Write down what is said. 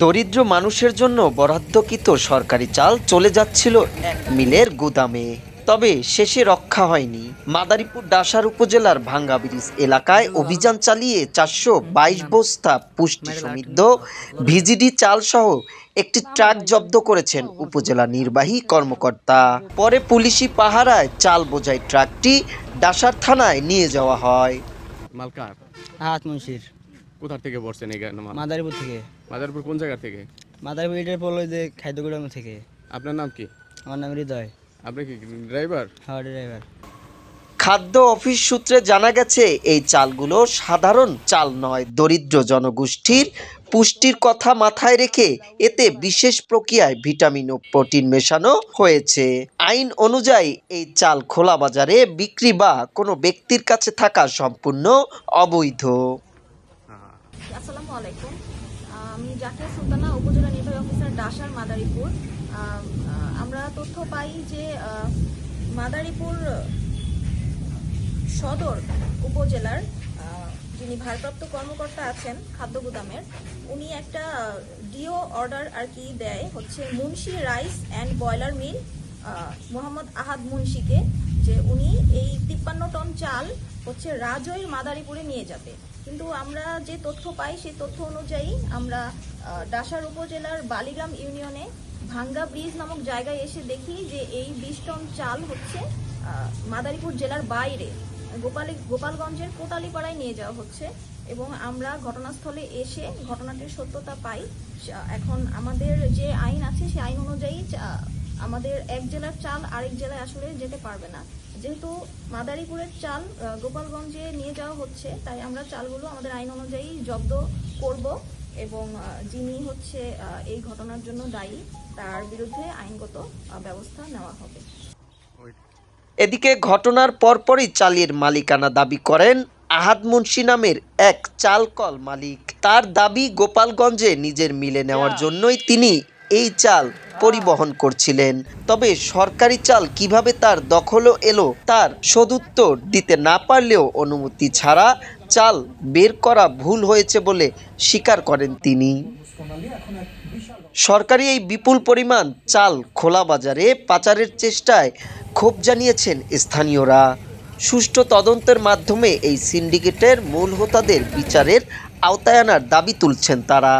দরিদ্র মানুষের জন্য বরাদ্দকৃত সরকারি চাল চলে যাচ্ছিল এক মিলের গুদামে। তবে শেষে রক্ষা হয়নি। মাদারীপুর ডাসার উপজেলার ভাঙ্গা ব্রিজ এলাকায় অভিযান চালিয়ে 422 বস্তা পুষ্টি সমৃদ্ধ ভিজিডি চাল সহ একটি ট্রাক জব্দ করেছেন উপজেলা নির্বাহী কর্মকর্তা। পরে পুলিশি পাহারায় চাল বোঝাই ট্রাকটি ডাসার থানায় নিয়ে যাওয়া হয়। মালকার আহাত মুন্সির। কোথা থেকে পড়ছেন এখানে? মাদারীপুর থেকে। মাদারীপুর কোন জায়গা থেকে? মাদারীপুর এটার পড়লো যে খাদ্যগুদাম থেকে। আপনার নাম কি? আমার নাম হৃদয়। আপনি কি ড্রাইভার? হ্যাঁ, ড্রাইভার। খাদ্য অফিস সূত্রে জানা গেছে, এই চালগুলো সাধারণ চাল নয়, দরিদ্র জনগোষ্ঠীর পুষ্টির কথা মাথায় রেখে এতে বিশেষ প্রক্রিয়ায় ভিটামিন ও প্রোটিন মেশানো হয়েছে। আইন অনুযায়ী এই চাল খোলা বাজারে বিক্রি বা কোনো ব্যক্তির কাছে থাকা সম্পূর্ণ অবৈধ। আসসালামু আলাইকুম। আমি জাকিয়া সুলতানা, উপজেলা নির্বাহী অফিসার ডাসার মাদারীপুর। আমরা তথ্য পাই যে মাদারীপুর সদর উপজেলার যিনি ভারপ্রাপ্ত কর্মকর্তা আছেন খাদ্য গুদামের, উনি একটা ডিও অর্ডার আর কি দেয় হচ্ছে মুন্সি রাইস অ্যান্ড বয়লার মিল মোহাম্মদ আহাদ মুন্সিকে, যে উনি এই 53 টন চাল হচ্ছে রাজৈর মাদারীপুরে নিয়ে যাবে। কিন্তু আমরা যে তথ্য পাই সেই তথ্য অনুযায়ী আমরা ডাসার উপজেলার বালিগ্রাম ইউনিয়নে ভাঙ্গা ব্রিজ নামক জায়গায় এসে দেখি যে এই 20 টন চাল হচ্ছে মাদারীপুর জেলার বাইরে গোপালগঞ্জের কোটালীপাড়ায় নিয়ে যাওয়া হচ্ছে এবং আমরা ঘটনাস্থলে এসে ঘটনাটির সত্যতা পাই। এখন আমাদের যে আইন আছে সেই আইন অনুযায়ী আমাদের এক জেলার চাল আরেক জেলায় আসলে যেতে পারবে না। যেহেতু মাদারীপুরের চাল গোপালগঞ্জে নিয়ে যাওয়া হচ্ছে, তাই আমরা চালগুলো আমাদের আইন অনুযায়ী জব্দ করব এবং যিনি হচ্ছে এই ঘটনার জন্য দায়ী তার বিরুদ্ধে আইনগত ব্যবস্থা নেওয়া হবে। এদিকে ঘটনার পরপরই চালের মালিকানা দাবি করেন আহাদ মুন্সি নামের এক চাল কল মালিক। তার দাবি, গোপালগঞ্জে নিজের মিলে নেওয়ার জন্যই তিনি এই চাল পরিবহন করছিলেন। তবে সরকারি চাল কিভাবে তার দখলে এলো তার সদুত্তর দিতে না পারলেও অনুমতি ছাড়া চাল বের করা ভুল হয়েছে বলে স্বীকার করেন তিনি। সরকারি এই বিপুল পরিমাণ চাল খোলা বাজারে পাচারের চেষ্টায় ক্ষোভ জানিয়েছেন স্থানীয়রা। সুষ্ঠু তদন্তের মাধ্যমে এই সিন্ডিকেটের মূল হোতাদের বিচারের আওতায় আনার দাবি তুলছেন তারা।